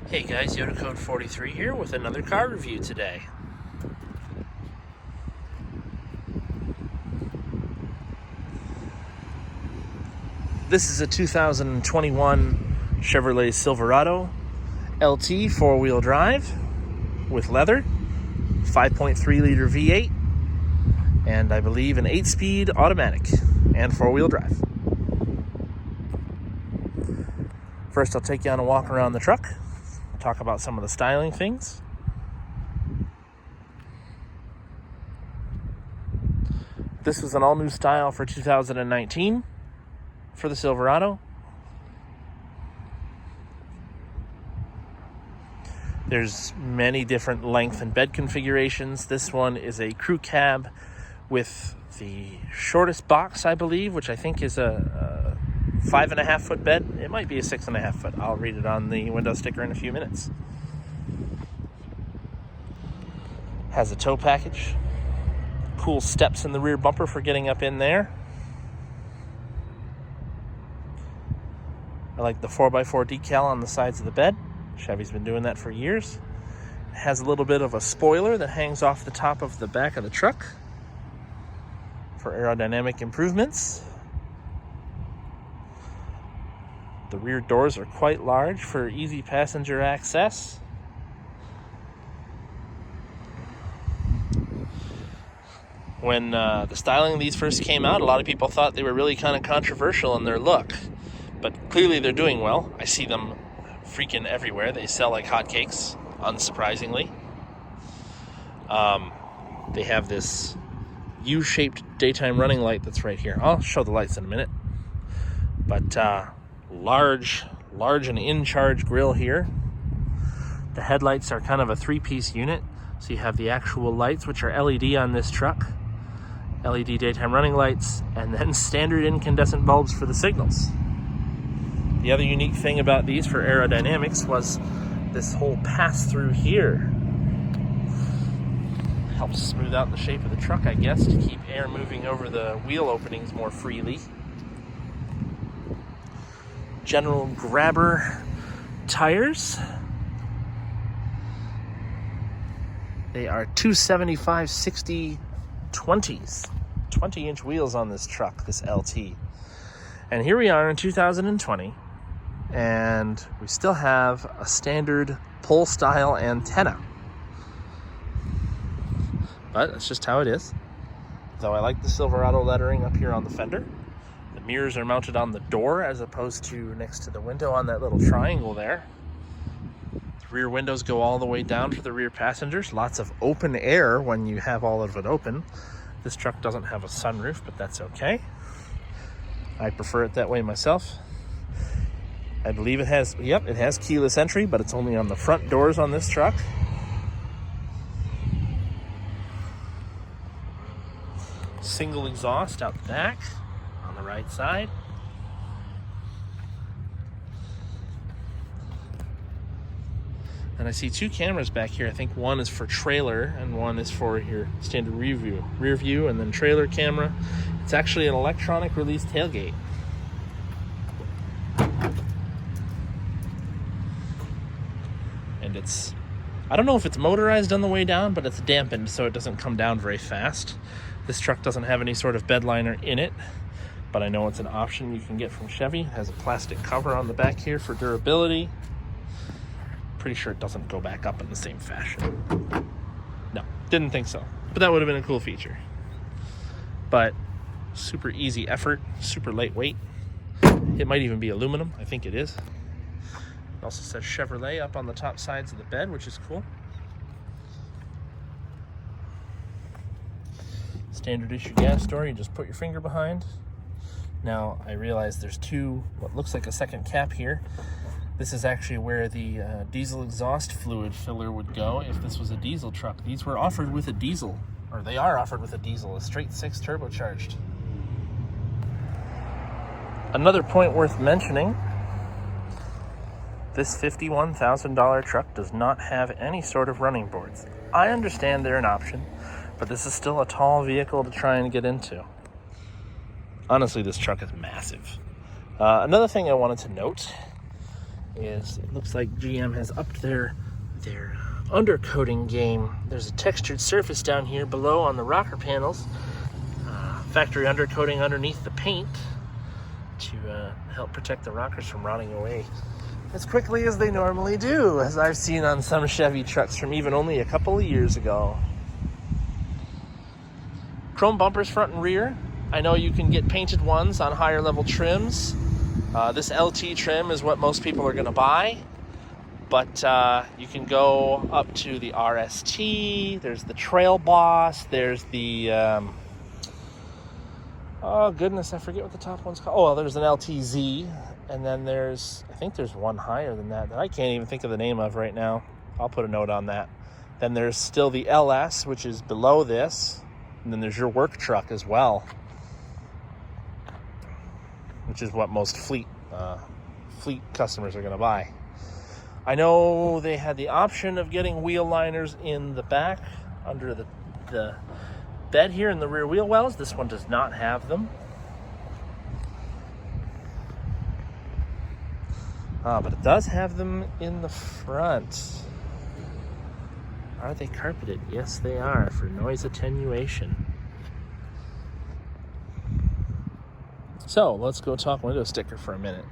Hey guys, Yoda Code 43 here with another car review today. This is a 2021 Chevrolet Silverado LT four-wheel drive with leather, 5.3 liter V8, and I believe an 8-speed automatic and four-wheel drive. First, I'll take you on a walk around the truck, talk about some of the styling things. This was an all-new style for 2019 for the Silverado. There's many different length and bed configurations. This one is a crew cab with the shortest box, I believe, which I think is a 5.5 foot bed. It might be a 6.5 foot. I'll read it on the window sticker in a few minutes. Has a tow package. Cool steps in the rear bumper for getting up in there. I like the 4x4 decal on the sides of the bed. Chevy's been doing that for years. It has a little bit of a spoiler that hangs off the top of the back of the truck for aerodynamic improvements. The rear doors are quite large for easy passenger access. When the styling of these first came out, a lot of people thought they were really kind of controversial in their look. But clearly they're doing well. I see them freaking everywhere. They sell like hotcakes, unsurprisingly. They have this U-shaped daytime running light that's right here. I'll show the lights in a minute. But large and in-charge grille here. The headlights are kind of a three-piece unit. So you have the actual lights, which are LED on this truck. LED daytime running lights, and then standard incandescent bulbs for the signals. The other unique thing about these for aerodynamics was this whole pass-through here. Helps smooth out the shape of the truck, I guess, to keep air moving over the wheel openings more freely. General grabber tires. They are 275/60 20s. 20-inch wheels on this truck, this LT. And here we are in 2020, and we still have a standard pole-style antenna. But that's just how it is. Though I like the Silverado lettering up here on the fender. The mirrors are mounted on the door as opposed to next to the window on that little triangle there. The rear windows go all the way down for the rear passengers. Lots of open air when you have all of it open. This truck doesn't have a sunroof, but that's okay. I prefer it that way myself. I believe it has keyless entry, but it's only on the front doors on this truck. Single exhaust out the back on the right side. And I see two cameras back here. I think one is for trailer and one is for your standard rear view, and then trailer camera. It's actually an electronic release tailgate. And I don't know if it's motorized on the way down, but it's dampened so it doesn't come down very fast. This truck doesn't have any sort of bed liner in it, but I know it's an option you can get from Chevy. It has a plastic cover on the back here for durability. Pretty sure it doesn't go back up in the same fashion. No, didn't think so. But that would have been a cool feature. But super easy effort, super lightweight. It might even be aluminum. I think it is. It also says Chevrolet up on the top sides of the bed, which is cool. Standard issue gas door, you just put your finger behind. Now, I realize there's what looks like a second cap here. This is actually where the diesel exhaust fluid filler would go if this was a diesel truck. These were offered with a diesel, or they are offered with a diesel, a straight 6 turbocharged. Another point worth mentioning, this $51,000 truck does not have any sort of running boards. I understand they're an option, but this is still a tall vehicle to try and get into. Honestly, this truck is massive. Another thing I wanted to note is it looks like GM has upped their undercoating game. There's a textured surface down here below on the rocker panels. Factory undercoating underneath the paint to help protect the rockers from rotting away as quickly as they normally do, as I've seen on some Chevy trucks from even only a couple of years ago. Chrome bumpers front and rear. I know you can get painted ones on higher level trims. This LT trim is what most people are going to buy, but you can go up to the RST. There's the Trail Boss. There's the oh goodness, I forget what the top one's called. Oh, well, there's an LTZ, and then I think there's one higher than that I can't even think of the name of right now. I'll put a note on that. Then there's still the LS, which is below this, and then there's your work truck as well, which is what most fleet customers are going to buy. I know they had the option of getting wheel liners in the back under the bed here in the rear wheel wells. This one does not have them. But it does have them in the front. Are they carpeted? Yes, they are, for noise attenuation. So let's go talk window sticker for a minute.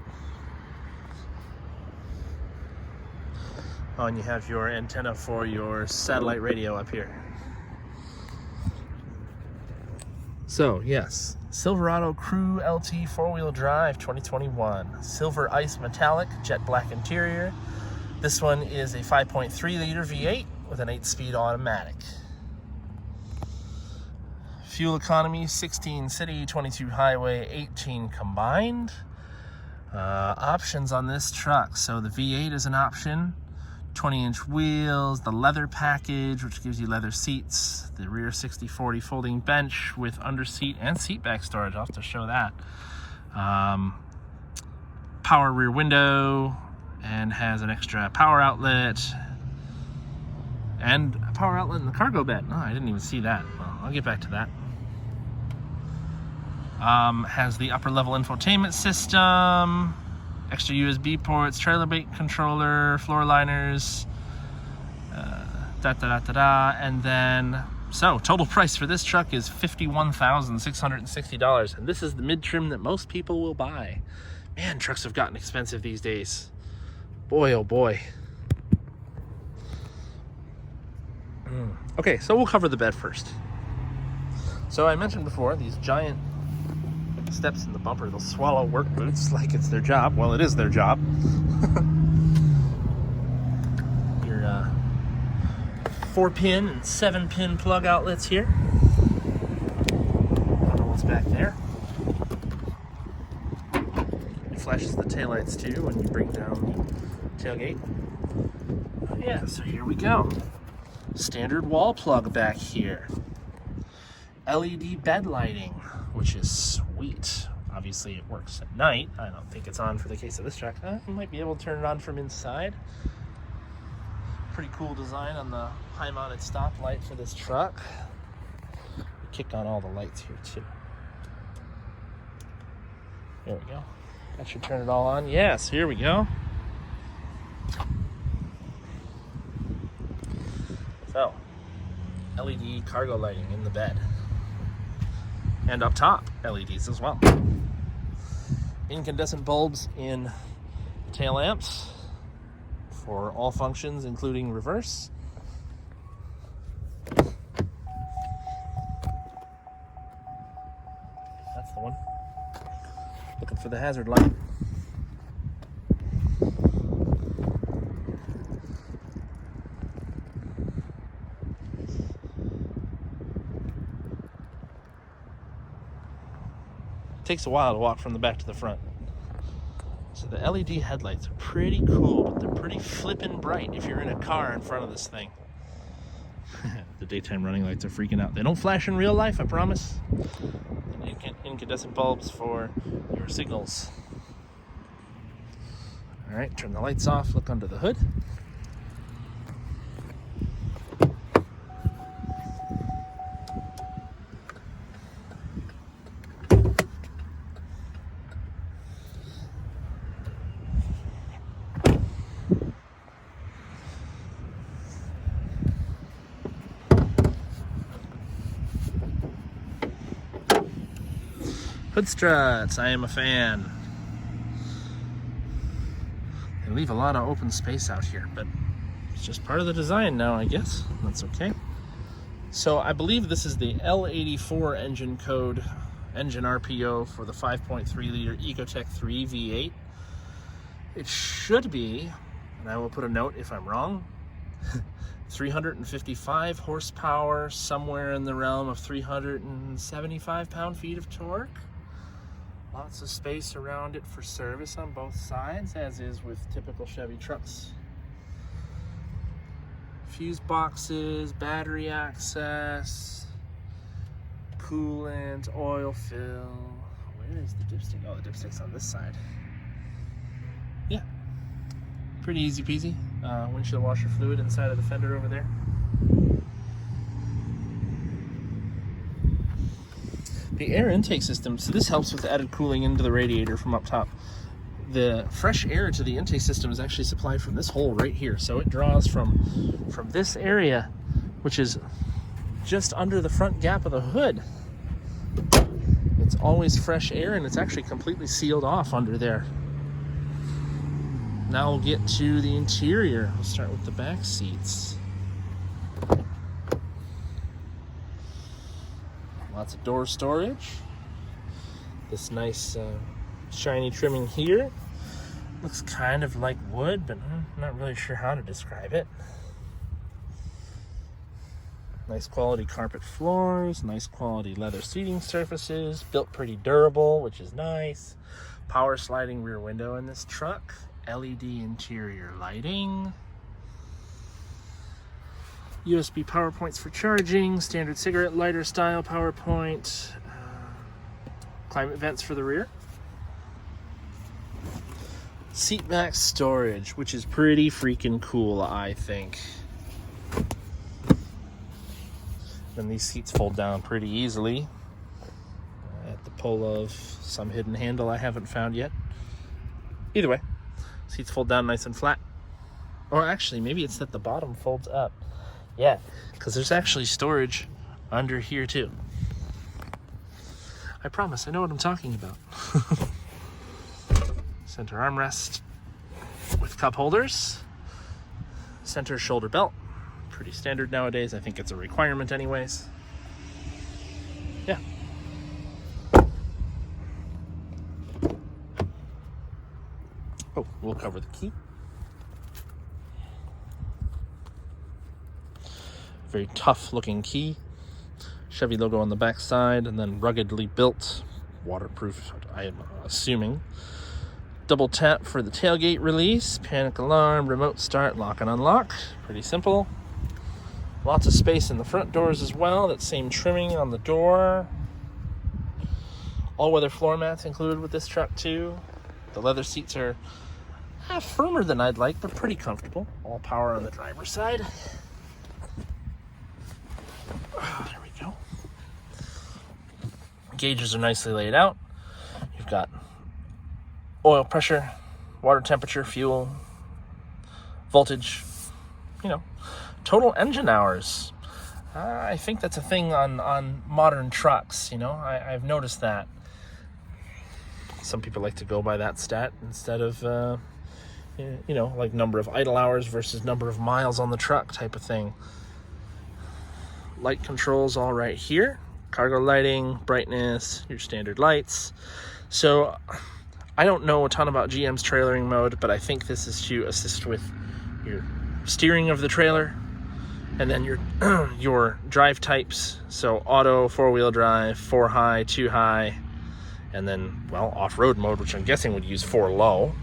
Oh, and you have your antenna for your satellite radio up here. So, yes, Silverado Crew LT 4-wheel drive 2021. Silver Ice Metallic, jet black interior. This one is a 5.3 liter V8 with an 8-speed automatic. Fuel economy, 16 city, 22 highway, 18 combined. Options on this truck. So the V8 is an option. 20-inch wheels, the leather package, which gives you leather seats, the rear 60/40 folding bench with underseat and seat back storage. I'll have to show that. Power rear window, and has an extra power outlet, and a power outlet in the cargo bed. Oh, I didn't even see that. Well, I'll get back to that. Has the upper level infotainment system, extra USB ports, trailer brake controller, floor liners, and then, so total price for this truck is $51,660, and this is the mid-trim that most people will buy. Man, trucks have gotten expensive these days. Boy, oh boy. Okay, so we'll cover the bed first. So I mentioned before, these giant steps in the bumper, they'll swallow work boots like it's their job. Well, it is their job. Your 4-pin and 7-pin plug outlets here. I don't know what's back there. It flashes the taillights too when you bring down the tailgate. Yeah, so here we go. Standard wall plug back here. LED bed lighting, which is sweet. Obviously it works at night. I don't think it's on for the case of this truck. You might be able to turn it on from inside. Pretty cool design on the high mounted stop light for this truck. Kick on all the lights here too. There we go. That should turn it all on. Yes, here we go. So, LED cargo lighting in the bed. And up top, LEDs as well. Incandescent bulbs in tail lamps for all functions, including reverse. That's the one. Looking for the hazard light. Takes a while to walk from the back to the front. So the LED headlights are pretty cool, but they're pretty flippin' bright if you're in a car in front of this thing. The daytime running lights are freaking out. They don't flash in real life, I promise. And incandescent bulbs for your signals. All right, turn the lights off, look under the hood. Hood struts, I am a fan. They leave a lot of open space out here, but it's just part of the design now, I guess. That's okay. So I believe this is the L84 engine code, engine RPO for the 5.3 liter Ecotec 3 V8. It should be, and I will put a note if I'm wrong, 355 horsepower, somewhere in the realm of 375 pound-feet of torque. Lots of space around it for service on both sides, as is with typical Chevy trucks. Fuse boxes, battery access, coolant, oil fill. Where is the dipstick? Oh, the dipstick's on this side. Yeah, pretty easy peasy. Windshield washer fluid inside of the fender over there. The air intake system, so this helps with added cooling into the radiator from up top. The fresh air to the intake system is actually supplied from this hole right here. So it draws from this area, which is just under the front gap of the hood. It's always fresh air, and it's actually completely sealed off under there. Now we'll get to the interior. We'll start with the back seats. Lots of door storage. This nice shiny trimming here. Looks kind of like wood, but I'm not really sure how to describe it. Nice quality carpet floors, nice quality leather seating surfaces, built pretty durable, which is nice. Power sliding rear window in this truck. LED interior lighting. USB power points for charging, standard cigarette lighter style power point. Climate vents for the rear. Seat back storage, which is pretty freaking cool, I think. Then these seats fold down pretty easily at the pull of some hidden handle I haven't found yet. Either way, seats fold down nice and flat. Or actually, maybe it's that the bottom folds up. Yeah, because there's actually storage under here too. I promise, I know what I'm talking about. Center armrest with cup holders. Center shoulder belt. Pretty standard nowadays. I think it's a requirement anyways. Yeah. Oh, we'll cover the key. Very tough looking key. Chevy logo on the back side, and then ruggedly built, waterproof, I am assuming. Double tap for the tailgate release, panic alarm, remote start, lock and unlock. Pretty simple. Lots of space in the front doors as well. That same trimming on the door. All-weather floor mats included with this truck too. The leather seats are firmer than I'd like, but pretty comfortable. All power on the driver's side. There we go. Gauges are nicely laid out. You've got oil pressure, water temperature, fuel, voltage, total engine hours. I think that's a thing on modern trucks, I've noticed that. Some people like to go by that stat instead of, like number of idle hours versus number of miles on the truck type of thing. Light controls all right here. Cargo lighting, brightness, your standard lights. So I don't know a ton about GM's trailering mode, but I think this is to assist with your steering of the trailer, and then your drive types. So auto, 4-wheel drive, 4 high, 2 high, and then, off-road mode, which I'm guessing would use 4 low.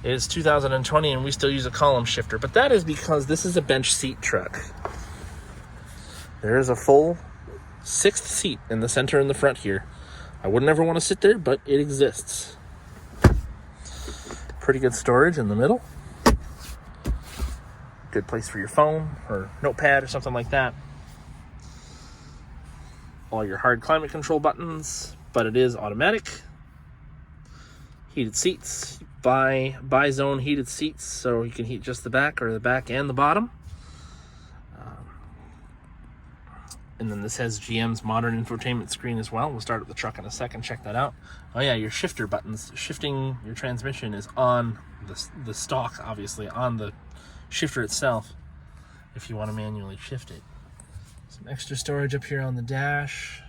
It is 2020 and we still use a column shifter, but that is because this is a bench seat truck. There is a full 6th seat in the center in the front here. I wouldn't ever want to sit there, but it exists. Pretty good storage in the middle. Good place for your phone or notepad or something like that. All your hard climate control buttons, but it is automatic. Heated seats, bi-zone heated seats, so you can heat just the back or the back and the bottom. And then this has GM's modern infotainment screen as well. We'll start up the truck in a second, check that out. Oh yeah, your shifter buttons. Shifting your transmission is on the stalk, obviously, on the shifter itself, if you want to manually shift it. Some extra storage up here on the dash.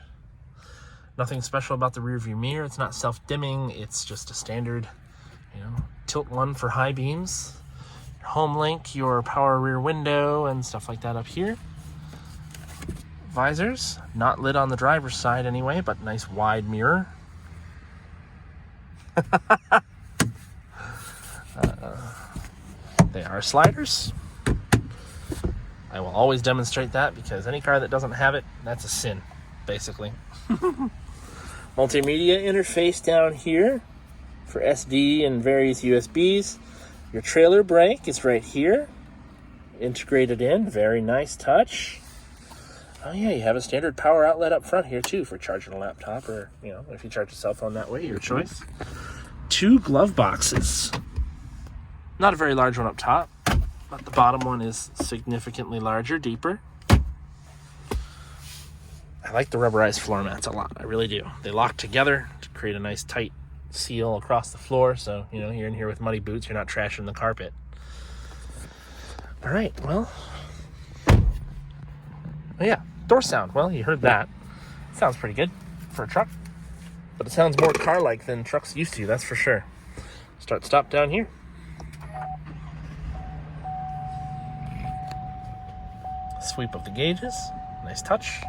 Nothing special about the rear view mirror. It's not self-dimming. It's just a standard, tilt one for high beams. Your home link, your power rear window, and stuff like that up here. Visors, not lit on the driver's side anyway, but nice wide mirror. They are sliders. I will always demonstrate that because any car that doesn't have it, that's a sin, basically. Multimedia interface down here for SD and various USBs. Your trailer brake is right here, integrated in. Very nice touch. Oh yeah, you have a standard power outlet up front here too for charging a laptop, or if you charge a cell phone that way, your choice. 2 glove boxes. Not a very large one up top, but the bottom one is significantly larger, deeper. I like the rubberized floor mats a lot. I really do. They lock together to create a nice tight seal across the floor, so you're in here with muddy boots, you're not trashing the carpet. All right, well, oh yeah, door sound. Well, you heard that. Sounds pretty good for a truck, but it sounds more car-like than trucks used to, that's for sure. Start stop down here. Sweep of the gauges, nice touch.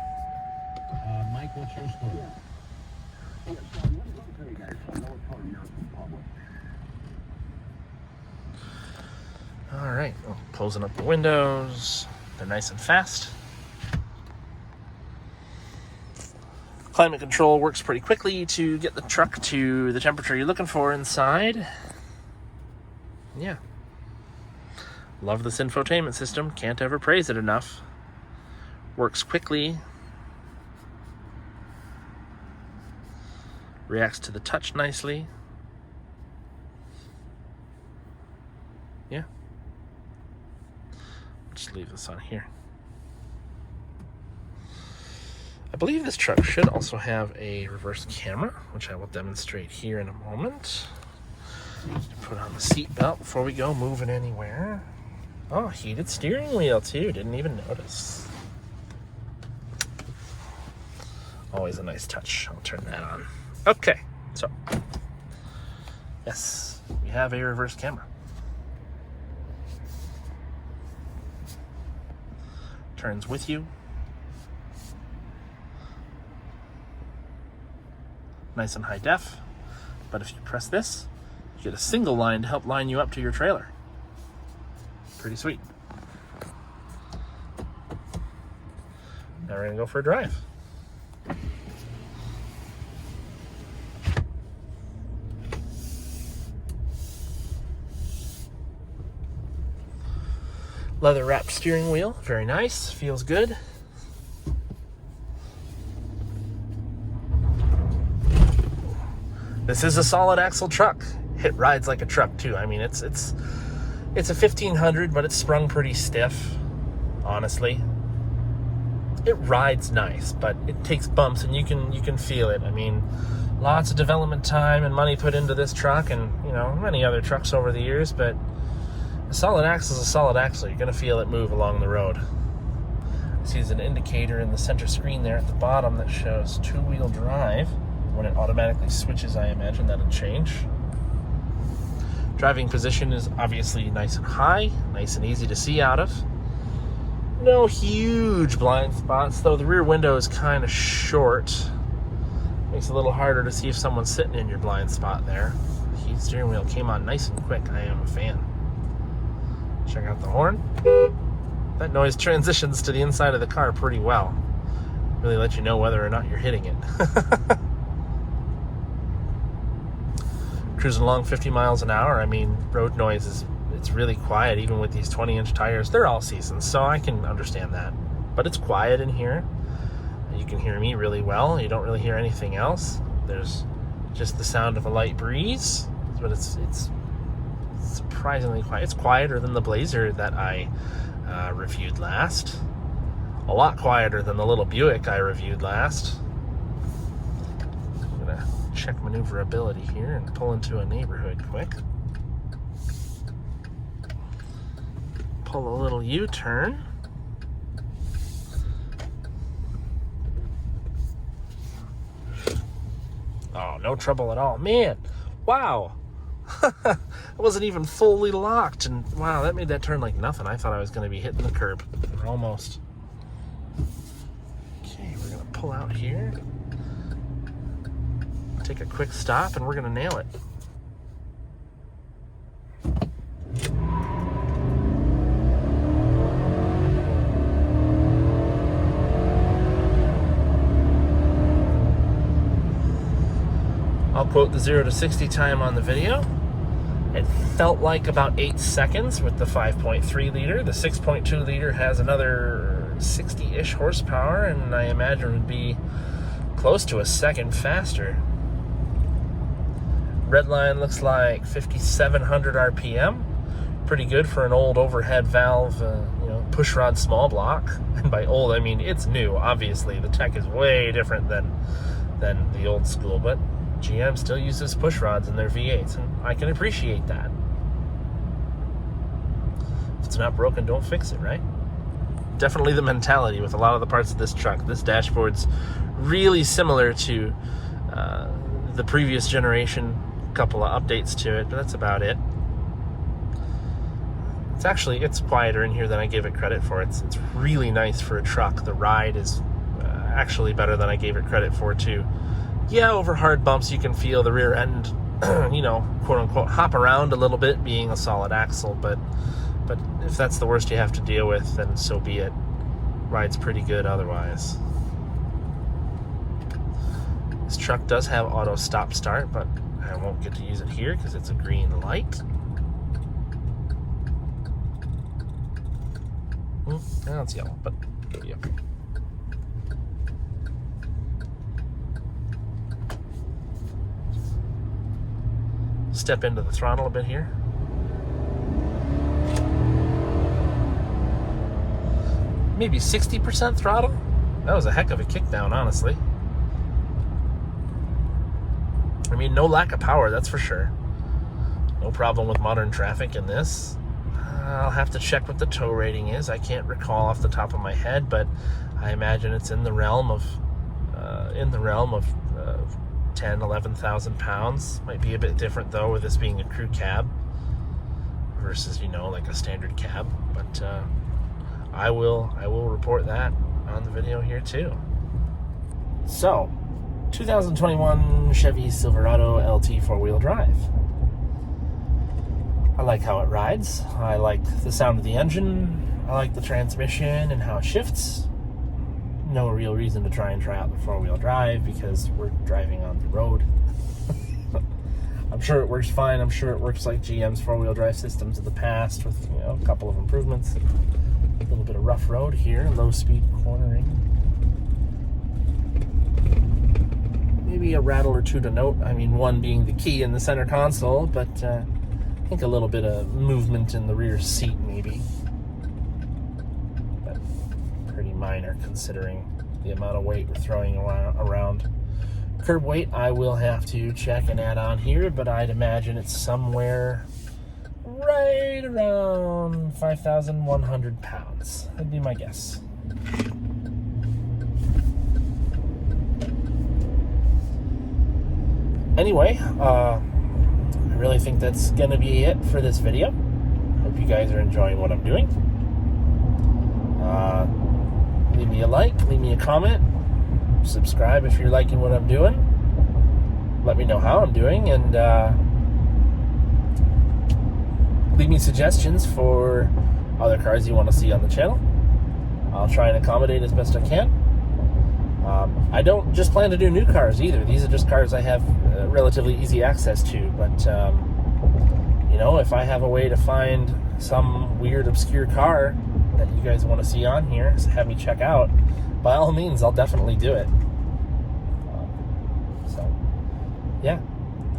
Mike, what's your story? All right, well, closing up the windows. They're nice and fast. Climate control works pretty quickly to get the truck to the temperature you're looking for inside. Yeah. Love this infotainment system. Can't ever praise it enough. Works quickly. Reacts to the touch nicely. Yeah. Just leave this on here. I believe this truck should also have a reverse camera, which I will demonstrate here in a moment. Put on the seat belt before we go moving anywhere. Oh, heated steering wheel too. Didn't even notice. Always a nice touch. I'll turn that on. Okay, so yes, we have a reverse camera. Turns with you. Nice and high def. But if you press this, you get a single line to help line you up to your trailer. Pretty sweet. Now we're gonna go for a drive. Leather wrapped steering wheel, very nice, feels good. This is a solid axle truck. It rides like a truck too. I mean, it's a 1500, but it's sprung pretty stiff, honestly. It rides nice, but it takes bumps and you can feel it. I mean, lots of development time and money put into this truck, and many other trucks over the years, but a solid axle is a solid axle. You're gonna feel it move along the road. I see there's an indicator in the center screen there at the bottom that shows 2-wheel drive. When it automatically switches, I imagine that'll change. Driving position is obviously nice and high, nice and easy to see out of. No huge blind spots, though the rear window is kind of short. Makes it a little harder to see if someone's sitting in your blind spot there. The heated steering wheel came on nice and quick. I am a fan. Check out the horn. That noise transitions to the inside of the car pretty well. Really let you know whether or not you're hitting it. Cruising along 50 miles an hour. I mean, road noise it's really quiet, even with these 20-inch tires. They're all seasons, so I can understand that. But it's quiet in here. You can hear me really well. You don't really hear anything else. There's just the sound of a light breeze, but it's surprisingly quiet. It's quieter than the Blazer that I reviewed last. A lot quieter than the little Buick I reviewed last. I'm gonna check maneuverability here and pull into a neighborhood quick. Pull a little U-turn. Oh, no trouble at all. Man, wow. It wasn't even fully locked, and wow, that made that turn like nothing. I thought I was going to be hitting the curb. Almost. Okay, we're going to pull out here. Take a quick stop, and we're going to nail it. I'll quote the 0 to 60 time on the video. It felt like about 8 seconds with the 5.3 liter. The 6.2 liter has another 60-ish horsepower, and I imagine would be close to a second faster. Red line looks like 5,700 RPM. Pretty good for an old overhead valve, pushrod small block. And by old, I mean it's new. Obviously, the tech is way different than the old school, but GM still uses push rods in their V8s, and I can appreciate that. If it's not broken, don't fix it, right? Definitely the mentality with a lot of the parts of this truck. This dashboard's really similar to the previous generation. A couple of updates to it, but that's about it. It's quieter in here than I gave it credit for. It's really nice for a truck. The ride is actually better than I gave it credit for, too. Yeah, over hard bumps you can feel the rear end, quote unquote, hop around a little bit, being a solid axle, but if that's the worst you have to deal with, then so be it. Ride's pretty good otherwise. This truck does have auto stop start, but I won't get to use it here because it's a green light. Now it's yellow, but yeah. Step into the throttle a bit here. Maybe 60% throttle. That was a heck of a kick down, honestly. I mean, no lack of power, that's for sure. No problem with modern traffic in this. I'll have to check what the tow rating is. I can't recall off the top of my head, but I imagine it's in the realm of 10, 11,000 pounds. Might be a bit different though, with this being a crew cab versus, like a standard cab. But I will report that on the video here too. So, 2021 Chevy Silverado LT 4-wheel drive. I like how it rides. I like the sound of the engine. I like the transmission and how it shifts. No real reason to try out the 4-wheel drive because we're driving on the road. I'm sure it works fine. I'm sure it works like GM's 4-wheel drive systems of the past with a couple of improvements. A little bit of rough road here, low speed cornering. Maybe a rattle or two to note. I mean, one being the key in the center console, but I think a little bit of movement in the rear seat maybe. Minor considering the amount of weight we're throwing around. Curb weight I will have to check and add on here, but I'd imagine it's somewhere right around 5,100 pounds. That'd be my guess. Anyway, I really think that's gonna be it for this video. Hope you guys are enjoying what I'm doing. Leave me a like, leave me a comment, subscribe if you're liking what I'm doing. Let me know how I'm doing, and leave me suggestions for other cars you want to see on the channel. I'll try and accommodate as best I can. I don't just plan to do new cars either. These are just cars I have relatively easy access to, but if I have a way to find some weird obscure car that you guys want to see on here, so have me check out, by all means, I'll definitely do it. Yeah,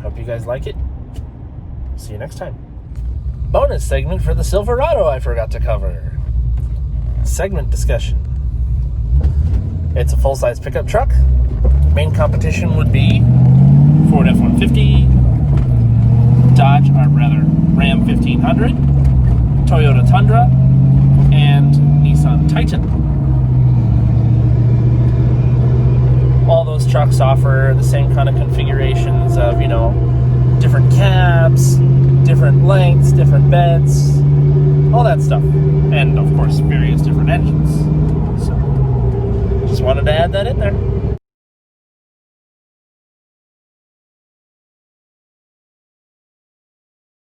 hope you guys like it. See you next time. Bonus segment for the Silverado I forgot to cover. Segment discussion. It's a full-size pickup truck. Main competition would be Ford F-150, Dodge, or rather Ram 1500, Toyota Tundra, and Nissan Titan. All those trucks offer the same kind of configurations of, different cabs, different lengths, different beds, all that stuff. And, of course, various different engines. So, just wanted to add that in there.